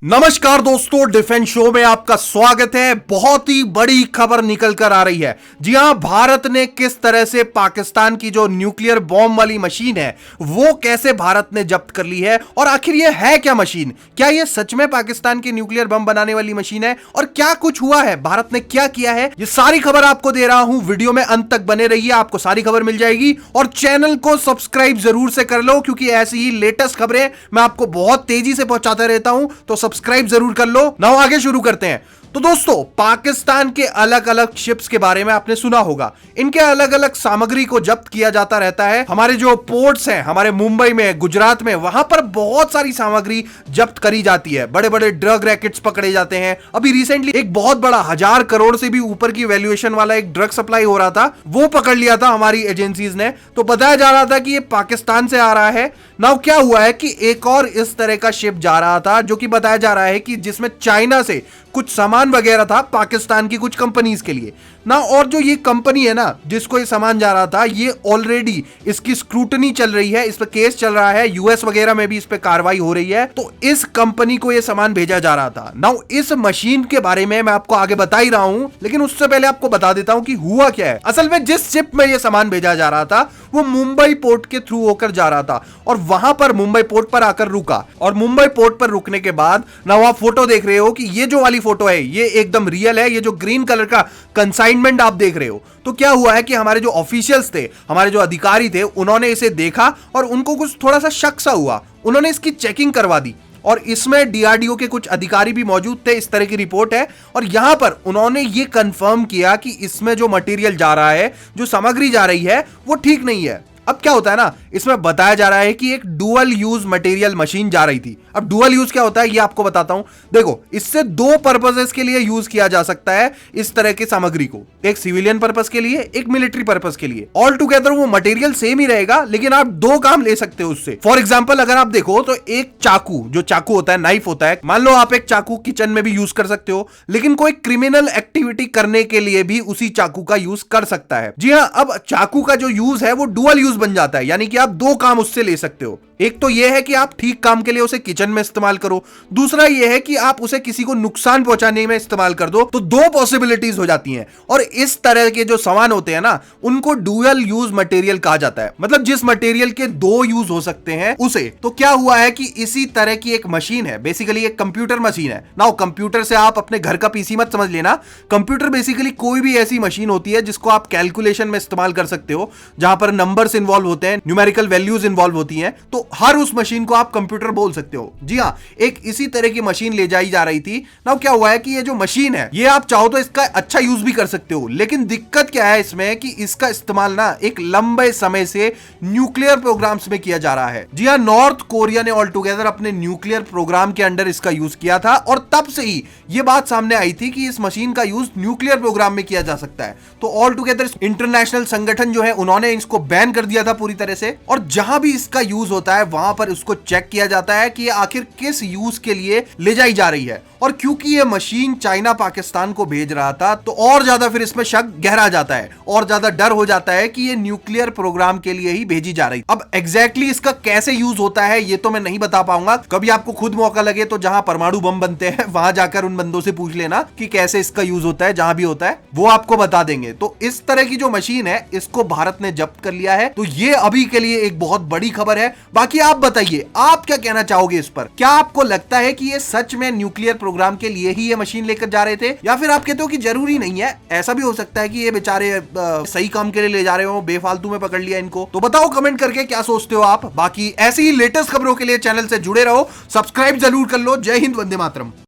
नमस्कार दोस्तों, defence show में आपका स्वागत है। बहुत ही बड़ी खबर निकल कर आ रही है। जी हां, भारत ने किस तरह से पाकिस्तान की जो न्यूक्लियर बॉम्ब वाली मशीन है वो कैसे भारत ने जब्त कर ली है, और आखिर ये है क्या मशीन। क्या ये सच में पाकिस्तान की न्यूक्लियर बम बनाने वाली मशीन है, और क्या कुछ हुआ है, भारत ने क्या किया है, ये सारी खबर आपको दे रहा हूं। वीडियो में अंत तक बने रहिए, आपको सारी खबर मिल जाएगी। और चैनल को सब्सक्राइब जरूर से कर लो, क्योंकि ऐसी ही लेटेस्ट खबरें मैं आपको बहुत तेजी से पहुंचाता रहता हूं। तो सब्सक्राइब जरूर कर लो। नाउ आगे शुरू करते हैं। तो दोस्तों, पाकिस्तान के अलग अलग शिप्स के बारे में आपने सुना होगा। इनके अलग अलग सामग्री को जब्त किया जाता रहता है। हमारे जो पोर्ट्स हैं, हमारे मुंबई में, गुजरात में, वहां पर बहुत सारी सामग्री जब्त करी जाती है। बड़े बड़े ड्रग रैकेट्स पकड़े जाते हैं। अभी रिसेंटली एक बहुत बड़ा 1000 करोड़ से भी ऊपर की वैल्यूएशन वाला एक ड्रग सप्लाई हो रहा था, वो पकड़ लिया था हमारी एजेंसीज ने। तो बताया जा रहा था कि ये पाकिस्तान से आ रहा है। नाउ क्या हुआ है कि एक और इस तरह का शिप जा रहा था, जो कि बताया जा रहा है कि जिसमें चाइना से कुछ सामान वगैरह था पाकिस्तान की कुछ कंपनीज के लिए ना। और जो ये कंपनी है ना, जिसको ये सामान जा रहा था, ये ऑलरेडी इसकी स्क्रूटनी चल रही है, इस पर केस चल रहा है, यूएस वगैरह में भी इस पे कार्रवाई हो रही है। तो इस कंपनी को ये सामान भेजा जा रहा था। नाउ इस मशीन के बारे में मैं आपको आगे बता ही रहा हूं, लेकिन उससे पहले आपको बता देता हूं कि हुआ क्या है। असल में जिस शिप में ये सामान भेजा जा रहा था वो मुंबई पोर्ट के थ्रू होकर जा रहा था, और वहां पर मुंबई पोर्ट पर आकर रुका। और मुंबई पोर्ट पर रुकने के बाद ना, आप फोटो देख रहे हो कि ये जो वाली फोटो है ये एकदम रियल है। ये जो ग्रीन कलर का कंसाइनमेंट आप देख रहे हो, तो क्या हुआ है कि हमारे जो ऑफिशियल्स थे, हमारे जो अधिकारी थे, उन्होंने इसे देखा और उनको कुछ थोड़ा सा शक सा हुआ। उन्होंने इसकी चेकिंग करवा दी, और इसमें डीआरडीओ के कुछ अधिकारी भी मौजूद थे। इस तरह की रिपोर्ट है, और यहां पर उन्होंने ये कंफर्म किया कि इसमें जो मटेरियल जा रहा है, जो सामग्री जा रही है, वो ठीक नहीं है। अब क्या होता है ना, इसमें बताया जा रहा है कि एक डुअल यूज मटेरियल मशीन जा रही थी। अब डुअल यूज क्या होता है ये आपको बताता हूं। देखो, इससे दो पर्पसेस के लिए यूज किया जा सकता है इस तरह की सामग्री को। एक सिविलियन पर्पस के लिए, एक मिलिट्री पर्पस के लिए। ऑल टुगेदर वो मटेरियल सेम ही रहेगा, लेकिन आप दो काम ले सकते हो उससे। फॉर एग्जाम्पल, अगर आप देखो तो एक चाकू, जो चाकू होता है, नाइफ होता है, मान लो आप एक चाकू किचन में भी यूज कर सकते हो, लेकिन कोई क्रिमिनल एक्टिविटी करने के लिए भी उसी चाकू का यूज कर सकता है। जी हाँ, अब चाकू का जो यूज है वो डुअल यूज बन जाता है, यानी कि आप दो काम उससे ले सकते हो। एक तो यह है कि आप ठीक काम के लिए उसे किचन में इस्तेमाल करो, दूसरा यह है कि आप उसे किसी को नुकसान पहुंचाने में इस्तेमाल कर दो। तो दो पॉसिबिलिटीज हो जाती हैं। और इस तरह के जो सामान होते हैं ना, उनको डुअल यूज मटेरियल कहा जाता है। मतलब जिस मटेरियल के दो यूज हो सकते हैं उसे। तो क्या हुआ है कि इसी तरह की एक मशीन है, बेसिकली एक कंप्यूटर मशीन है। नाउ कंप्यूटर से आप अपने घर का पीसी मत समझ लेना। कंप्यूटर बेसिकली कोई भी ऐसी मशीन होती है जिसको आप कैलकुलेशन में इस्तेमाल कर सकते हो, जहां पर नंबर्स इन्वॉल्व होते हैं, न्यूमेरिकल वैल्यूज इन्वॉल्व होती हैं। तो हर उस मशीन को आप कंप्यूटर बोल सकते हो। जी हां, एक इसी तरह की मशीन ले जाई जा रही थी। नाउ क्या हुआ है कि ये जो मशीन है, ये आप चाहो तो इसका अच्छा यूज भी कर सकते हो, लेकिन दिक्कत क्या है इसमें कि इसका इस्तेमाल ना एक लंबे समय से न्यूक्लियर प्रोग्राम्स में किया जा रहा है। जी हां, नॉर्थ कोरिया ने ऑल टुगेदर अपने न्यूक्लियर प्रोग्राम के अंडर इसका यूज किया था, और तब से ही ये बात सामने आई थी कि इस मशीन का यूज न्यूक्लियर प्रोग्राम में किया जा सकता है। तो ऑल टुगेदर इंटरनेशनल संगठन जो है, उन्होंने इसको बैन कर दिया था पूरी तरह से। और जहां भी इसका यूज होता है वहां पर उसको चेक किया जाता है कि ये आखिर किस यूज के लिए ले जाई जा रही है। और क्योंकि ये मशीन चाइना पाकिस्तान को भेज रहा था, तो और ज्यादा फिर इसमें शक गहरा जाता है, और ज्यादा डर हो जाता है कि ये न्यूक्लियर प्रोग्राम के लिए ही भेजी जा रही। अब एग्जैक्टली इसका कैसे यूज होता है ये तो मैं नहीं बता पाऊंगा। कभी आपको खुद मौका लगे तो जहां परमाणु बम बनते हैं वहां जाकर उन बंदों से पूछ लेना कि कैसे इसका यूज होता है, जहां भी होता है वो आपको बता देंगे। तो इस तरह की जो मशीन है, इसको भारत ने जब्त कर लिया है। तो ये अभी के लिए एक बहुत बड़ी खबर है। बाकी आप बताइए, आप क्या कहना चाहोगे इस पर। क्या आपको लगता है कि ये सच में न्यूक्लियर प्रोग्राम के लिए ही ये मशीन लेकर जा रहे थे, या फिर आप कहते हो कि जरूरी नहीं है, ऐसा भी हो सकता है कि ये बेचारे सही काम के लिए ले जा रहे हो, बेफालतू में पकड़ लिया इनको। तो बताओ कमेंट करके क्या सोचते हो आप। बाकी ऐसी ही लेटेस्ट खबरों के लिए चैनल से जुड़े रहो, सब्सक्राइब जरूर कर लो। जय हिंद, वंदे मातरम।